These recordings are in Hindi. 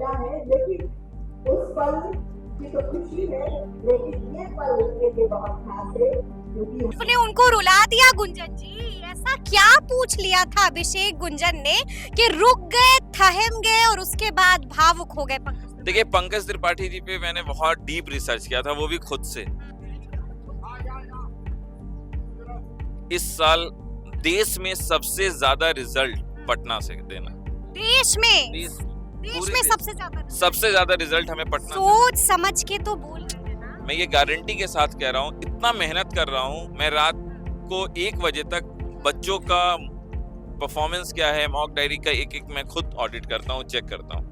मेरा है, लेकिन उस पल की तो खुशी है, लेकिन ये पल मेरे लिए बहुत खास है क्योंकि आपने उनको रुला दिया गुंजन जी। ऐसा क्या पूछ लिया था अभिषेक गुंजन ने कि रुक गए, थहम गए और उसके बाद भावुक हो गए पंकज त्रिपाठी? देखिए, पंकज त्रिपाठी जी पे मैंने बहुत डीप रिसर्च किया था, वो भी खुद से। इस साल देश में सबसे ज्यादा रिजल्ट पटना से देना। देश में देश देश में सबसे ज्यादा रिजल्ट हमें पटना से। सोच समझ के तो बोल रहे हैं ना। मैं ये गारंटी के साथ कह रहा हूँ, इतना मेहनत कर रहा हूँ। मैं रात को 1 बजे तक बच्चों का परफॉर्मेंस क्या है, मॉक डायरी का एक एक मैं खुद ऑडिट करता हूँ, चेक करता हूँ।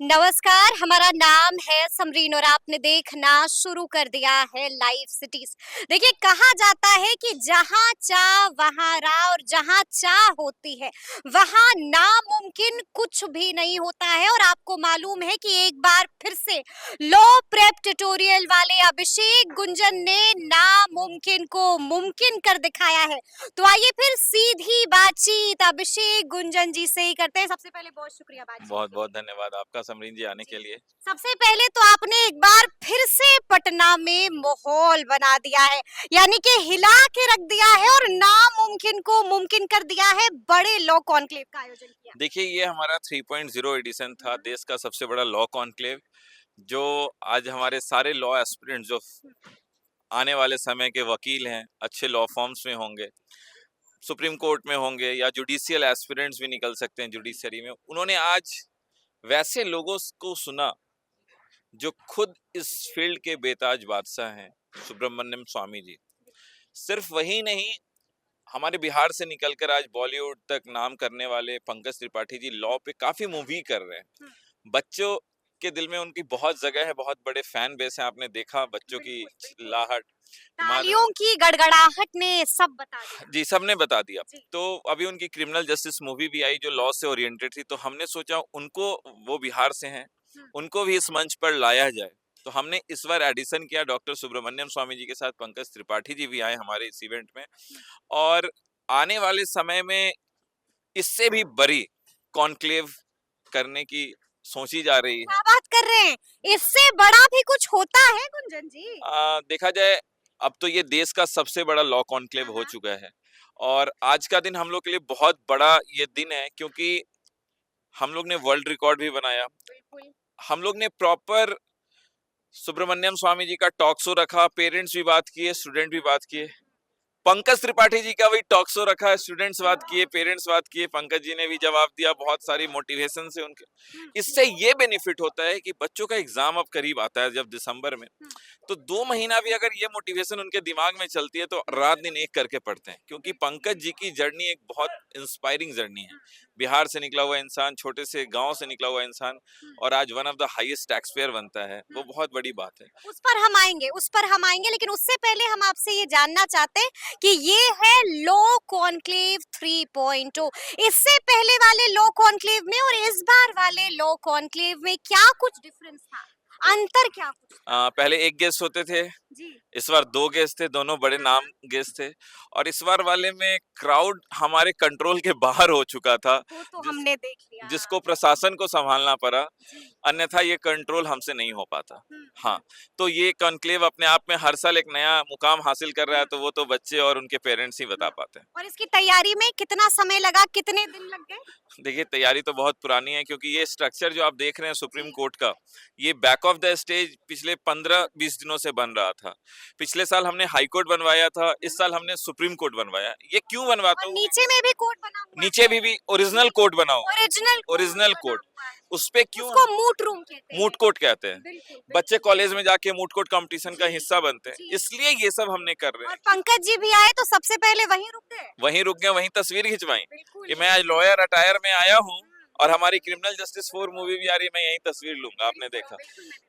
नमस्कार, हमारा नाम है समरीन और आपने देखना शुरू कर दिया है लाइव सिटीज। देखिए, कहा जाता है कि जहां चाह वहां राह, और जहां चाह होती है वहां नामुमकिन कुछ भी नहीं होता है। और आपको मालूम है कि एक बार फिर से लॉ प्रेप ट्यूटोरियल वाले अभिषेक गुंजन ने नामुमकिन को मुमकिन कर दिखाया है। तो आइए फिर सीधी बातचीत अभिषेक गुंजन जी से ही करते हैं। सबसे पहले बहुत शुक्रिया बातचीत। बहुत बहुत धन्यवाद आपका समरीन जी आने के लिए। सबसे पहले तो आपने एक बार फिर से पटना में माहौल बना दिया है, यानी कि हिला के रख दिया है और नामुमकिन को मुमकिन कर दिया है। बड़े लॉ कॉन्क्लेव का आयोजन किया। देखिए, ये हमारा 3.0 एडिशन था, देश का सबसे बड़ा लॉ कॉन्क्लेव, जो आज हमारे सारे लॉ एस्पिरेंट्स जो आने वाले समय के वकील हैं, अच्छे लॉ फॉर्म्स में होंगे, सुप्रीम कोर्ट में होंगे, या जुडिशियल एस्पिरेंट्स भी निकल सकते हैं जुडिशरी में, उन्होंने आज वैसे लोगों को सुना जो खुद इस फील्ड के बेताज बादशाह हैं, सुब्रमण्यम स्वामी जी। सिर्फ वही नहीं, हमारे बिहार से निकलकर आज बॉलीवुड तक नाम करने वाले पंकज त्रिपाठी जी लॉ पे काफी मूवी कर रहे हैं। बच्चों के दिल में उनकी बहुत जगह है, बहुत बड़े फैन बेस है। आपने देखा बच्चों की चिल्लाहट, तालियों की गड़गड़ाहट ने सब बता दिया। जी, सबने बता दिया। तो अभी उनकी क्रिमिनल जस्टिस मूवी भी आई जो लॉ से ओरिएंटेड थी, तो हमने सोचा उनको, वो बिहार से हैं, उनको भी इस मंच पर लाया जाए। तो हमने इस बार एडिशन किया, डॉक्टर सुब्रमण्यम स्वामी जी के साथ पंकज त्रिपाठी जी भी आए हमारे इस इवेंट में। और आने वाले समय में इससे भी बड़ी कॉन्क्लेव करने की सोची जा रही है। क्या बात कर रहे हैं, इससे बड़ा भी कुछ होता है गुंजन जी? देखा जाए, अब तो ये देश का सबसे बड़ा लॉ कॉन्क्लेव हो चुका है, और आज का दिन हम लोग के लिए बहुत बड़ा ये दिन है, क्योंकि हम लोग ने वर्ल्ड रिकॉर्ड भी बनाया। हम लोग ने प्रॉपर सुब्रमण्यम स्वामी जी का टॉक शो रखा, पेरेंट्स भी बात किए, स्टूडेंट भी बात किए। पंकज त्रिपाठी जी का भी टॉक शो रखा है, स्टूडेंट्स बात किए, पेरेंट्स बात किए, पंकज जी ने भी जवाब दिया, बहुत सारी मोटिवेशन से उनके। इससे ये बेनिफिट होता है कि बच्चों का एग्जाम अब करीब आता है जब दिसंबर में, तो 2 महीना भी अगर ये मोटिवेशन उनके दिमाग में चलती है तो रात दिन एक करके पढ़ते हैं। क्योंकि पंकज जी की जर्नी एक बहुत इंस्पायरिंग जर्नी है। बिहार से निकला हुआ इंसान, छोटे से गांव से निकला हुआ इंसान, और आज one of the highest tax payer बनता है, वो बहुत बड़ी बात है। उस पर हम आएंगे, लेकिन उससे पहले हम आपसे ये जानना चाहते हैं कि ये है लॉ कॉन्क्लेव 3.0। इससे पहले वाले लॉ कॉन्क्लेव में और इस बार वाले लॉ कॉन्क्लेव में क्या कुछ डिफरेंस था, अंतर क्या कुछ? पहले एक गेस्ट होते थे जी। इस बार 2 गेस्ट थे, दोनों बड़े नाम गेस्ट थे। और इस बार वाले में क्राउड हमारे कंट्रोल के बाहर हो चुका था, वो तो हमने देख लिया, जिसको प्रशासन को संभालना पड़ा, अन्यथा ये कंट्रोल हमसे नहीं हो पाता। हाँ, तो ये कॉन्क्लेव अपने आप में हर साल एक नया मुकाम हासिल कर रहा है, तो वो तो बच्चे और उनके पेरेंट्स ही बता पाते हैं। और इसकी तैयारी में कितना समय लगा, कितने दिन लग गए? देखिए, तैयारी तो बहुत पुरानी है, क्योंकि ये स्ट्रक्चर जो आप देख रहे हैं सुप्रीम कोर्ट का, ये बैक ऑफ द स्टेज पिछले 15-20 दिनों से बन रहा था। पिछले साल हमने हाई कोर्ट बनवाया था, इस साल हमने सुप्रीम कोर्ट बनवाया। ये क्यों बनवाता हूँ? नीचे में भी कोर्ट बना हुआ है। नीचे भी ओरिजिनल कोर्ट बना हुआ, ओरिजिनल कोर्ट। उस पे क्यों? उसको मूट रूम कहते हैं। मूट कोर्ट कहते हैं। बिल्कुल, बच्चे कॉलेज में जाके मूट कोर्ट कंपटीशन का हिस्सा बनते हैं, इसलिए ये सब हमने कर रहे और हैं। पंकज जी भी आए तो सबसे पहले वहीं रुक गए। वहीं रुक गए, वहीं तस्वीर खिंचवाई बिल्कुल। कि मैं आज लॉयर अटायर में आया हूँ, और हमारी क्रिमिनल जस्टिस 4 मूवी भी आ रही है, मैं यही तस्वीर लूंगा। आपने देखा,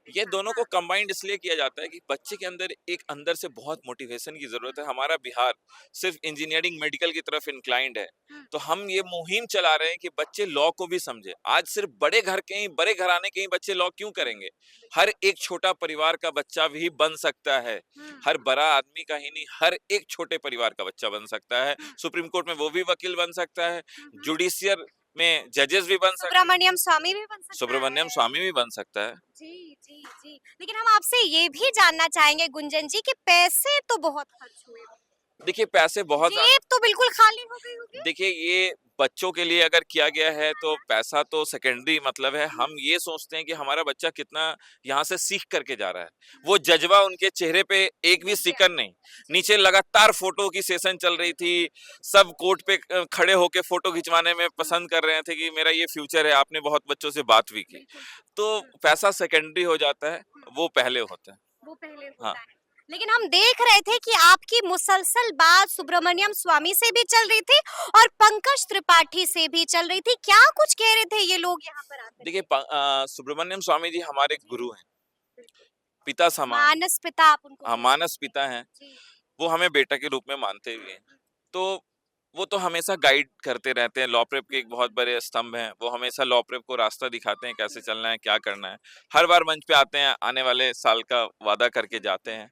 ये दोनों को कंबाइंड इसलिए किया जाता है कि बच्चे के अंदर एक अंदर से बहुत मोटिवेशन की जरूरत है। हमारा बिहार सिर्फ इंजीनियरिंग मेडिकल की तरफ इंक्लाइंड है, तो हम ये मुहिम चला रहे हैं कि बच्चे लॉ को भी समझे। आज सिर्फ बड़े घराने के ही बच्चे लॉ क्यों करेंगे? हर एक छोटा परिवार का बच्चा भी बन सकता है, हर बड़ा आदमी का ही नहीं, हर एक छोटे परिवार का बच्चा बन सकता है। सुप्रीम कोर्ट में वो भी वकील बन सकता है, जुडिशियल में जजेस भी बन सकते हैं, सुब्रमण्यम स्वामी भी बन सकता सुब्रमण्यम है। स्वामी भी बन सकता है। जी, जी, जी। लेकिन हम आपसे ये भी जानना चाहेंगे गुंजन जी कि पैसे तो बहुत खर्च हुए। देखिए पैसे बहुत जेब तो बिल्कुल खाली हो गई होगी। देखिए ये बच्चों के लिए अगर किया गया है तो पैसा तो सेकेंडरी मतलब है। हम ये सोचते हैं कि हमारा बच्चा कितना यहाँ से सीख करके जा रहा है। वो जज्बा उनके चेहरे पे एक भी सिकन नहीं। नीचे लगातार फोटो की सेशन चल रही थी, सब कोर्ट पे खड़े होके फोटो खिंचवाने में पसंद कर रहे थे कि मेरा ये फ्यूचर है। आपने बहुत बच्चों से बात भी की। तो पैसा सेकेंडरी हो जाता है, वो पहले होता है। वो पहले हाँ। होता है। लेकिन हम देख रहे थे कि आपकी मुसलसल बात सुब्रमण्यम स्वामी से भी चल रही थी और पंकज त्रिपाठी से भी चल रही थी। क्या कुछ कह रहे थे ये लोग यहाँ पर आकर? देखिए सुब्रमण्यम स्वामी जी हमारे गुरु हैं, पिता समान, मानस पिता आप उनको हाँ, बोलते मानस पिता हैं। हैं। जी। वो हमें बेटा के रूप में मानते भी हैं। तो वो तो हमेशा गाइड करते रहते हैं। लॉ प्रेप के एक बहुत बड़े स्तंभ हैं। वो हमेशा लॉ प्रेप को रास्ता दिखाते हैं, कैसे चलना है, क्या करना है। हर बार मंच पे आते हैं, आने वाले साल का वादा करके जाते हैं।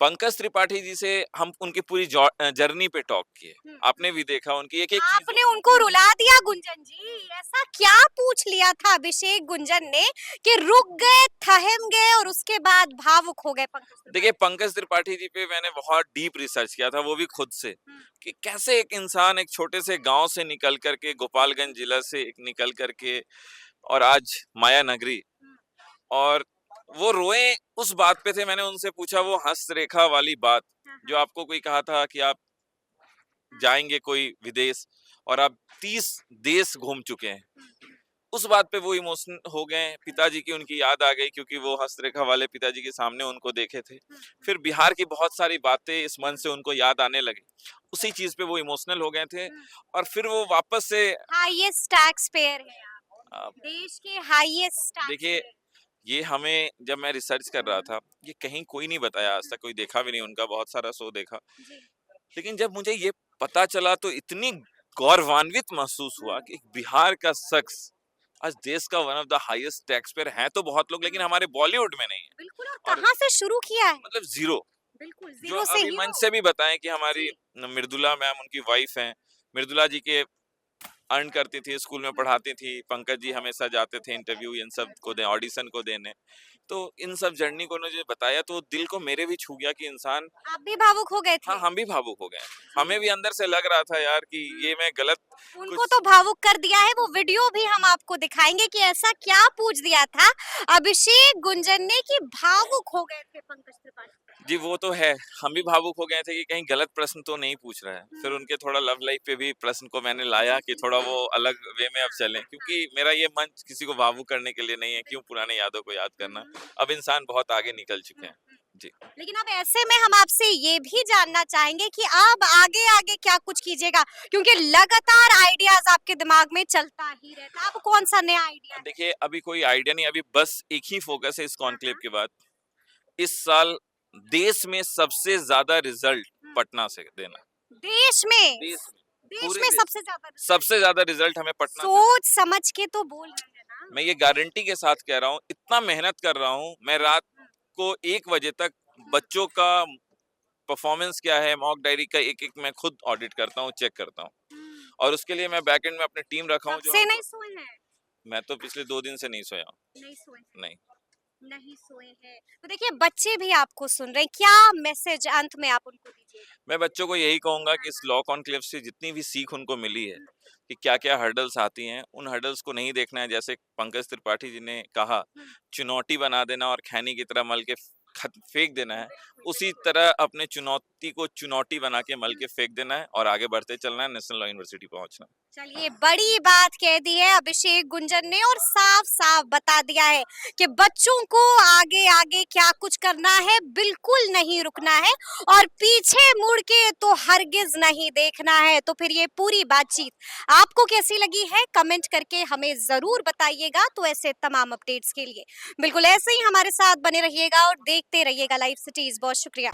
पंकज त्रिपाठी जी से हम उनकी पूरी जर्नी पे टॉक किए। आपने भी देखा उनकी एक-एक चीज़ आपने उनको रुला दिया गुंजन जी। ऐसा क्या पूछ लिया था अभिषेक गुंजन ने कि रुक गए, थहम गए और उसके बाद भावुक हो गए पंकज त्रिपाठी? देखिए पंकज त्रिपाठी जी पे मैंने बहुत डीप रिसर्च किया था, वो भी खुद से, कि कैसे एक इंसान एक छोटे से गांव से निकल करके, गोपालगंज जिला से निकल करके और आज माया नगरी, और वो रोए उस बात पे थे। मैंने उनसे पूछा वो हस्तरेखा वाली बात, जो आपको कोई कहा था कि आप जाएंगे कोई विदेश और आप 30 देश घूम चुके हैं। उस बात पे वो इमोशनल हो गए। पिताजी की उनकी याद आ गई, क्योंकि वो हस्तरेखा वाले पिताजी के सामने उनको देखे थे। फिर बिहार की बहुत सारी बातें इस मन से उनको याद आने लगी। उसी चीज पे वो इमोशनल हो गए थे और फिर वो वापस से हाईएस्ट टैक्स पेयर है आप, अ, देश के हाईएस्ट टैक्स देखिए पेयर। ये हमें जब मैं रिसर्च कर रहा था, ये कहीं कोई नहीं बताया आज तक, कोई देखा भी नहीं उनका, बहुत सारा शो देखा। जी। लेकिन जब मुझे ये पता चला तो इतनी गौरवान्वित महसूस हुआ कि एक बिहार का शख्स आज देश का one of the highest tax payer है। तो बहुत लोग, लेकिन हमारे बॉलीवुड में नहीं है। बिल्कुल। और और कहाँ से शुरू किया है? मतलब जीरो, बिल्कुल जो जीरो से अभी हीरो। मंच से भी बताएं कि हमारी मृदुला मैम उनकी वाइफ हैं। मृदुला जी के अर्न करती थी, स्कूल में पढ़ाती थी। पंकज जी हमेशा जाते थे इंटरव्यू इन सब को दे, ऑडिशन को देने। तो इन सब जर्नी को उन्होंने बताया तो दिल को मेरे भी छू गया कि इंसान, आप भी भावुक हो गए थे? हाँ हम भी भावुक हो गए। हमें भी अंदर से लग रहा था यार कि ये मैं गलत उनको कुछ, तो भावुक कर दिया है। वो वीडियो भी हम आपको दिखाएंगे कि ऐसा क्या पूछ दिया था अभिषेक गुंजन ने कि भावुक हो गए थे पंकज त्रिपाठी। जी वो तो है। हम भी भावुक हो गए थे कि कहीं गलत प्रश्न तो नहीं पूछ रहा है। फिर उनके थोड़ा लव लाइफ पे भी प्रश्न को मैंने लाया कि थोड़ा वो अलग वे में अब चलें, क्योंकि मेरा ये मंच किसी को भावुक करने के लिए नहीं है। क्यों पुराने यादों को याद करना, अब इंसान बहुत आगे निकल चुके हैं। जी। लेकिन अब ऐसे में हम आपसे ये भी जानना चाहेंगे कि अब आगे आगे क्या कुछ कीजिएगा, क्योंकि लगातार आइडियाज आपके दिमाग में चलता ही रहता है। अब कौन सा नया आइडिया है? देखिए अभी कोई आइडिया नहीं, अभी बस एक ही फोकस है इस कॉन्क्लेव के बाद। इस साल देश में सबसे ज्यादा रिजल्ट पटना से देना। देश में? देश देश पूरे में देश। सबसे ज्यादा? सबसे ज्यादा रिजल्ट हमें पटना से। सोच समझ के तो बोल रहे हैं ना। मैं ये गारंटी के साथ कह रहा हूँ, इतना मेहनत कर रहा हूँ। मैं रात को 1 बजे तक बच्चों का परफॉर्मेंस क्या है, मॉक डायरी का एक एक मैं खुद ऑडिट करता हूँ, चेक करता हूँ। और उसके लिए मैं बैकएंड में अपनी टीम रखा हूँ कब से जो, नहीं सोए हैं? मैं तो पिछले 2 दिन से नहीं सोया हूँ। नहीं सोए हैं। नहीं। नहीं सोए हैं। तो देखिए बच्चे भी आपको सुन रहे हैं, क्या मैसेज अंत में आप उनको दीजिएगा? मैं बच्चों को यही कहूंगा कि इस लॉ कॉन्क्लेव से जितनी भी सीख उनको मिली है कि क्या-क्या हर्डल्स आती हैं, उन हर्डल्स को नहीं देखना है। जैसे पंकज त्रिपाठी जी ने कहा, चुनौती बना देना और खैनी की तरह मल के फेंक देना है। उसी तरह अपने चुनौती को चुनौती बना के मल के फेंक देना है और आगे बढ़ते चलना है, नेशनल लॉ यूनिवर्सिटी पहुंचना। चलिए बड़ी बात कह दी है अभिषेक गुंजन ने और साफ साफ बता दिया है कि बच्चों को आगे आगे क्या कुछ करना है, बिल्कुल नहीं रुकना है और पीछे मुड़ के तो हरगिज नहीं देखना है। तो फिर ये पूरी बातचीत आपको कैसी लगी है, कमेंट करके हमें जरूर बताइएगा। तो ऐसे तमाम अपडेट्स के लिए बिल्कुल ऐसे ही हमारे साथ बने रहिएगा और देखते रहिएगा लाइव सिटीज। बहुत शुक्रिया।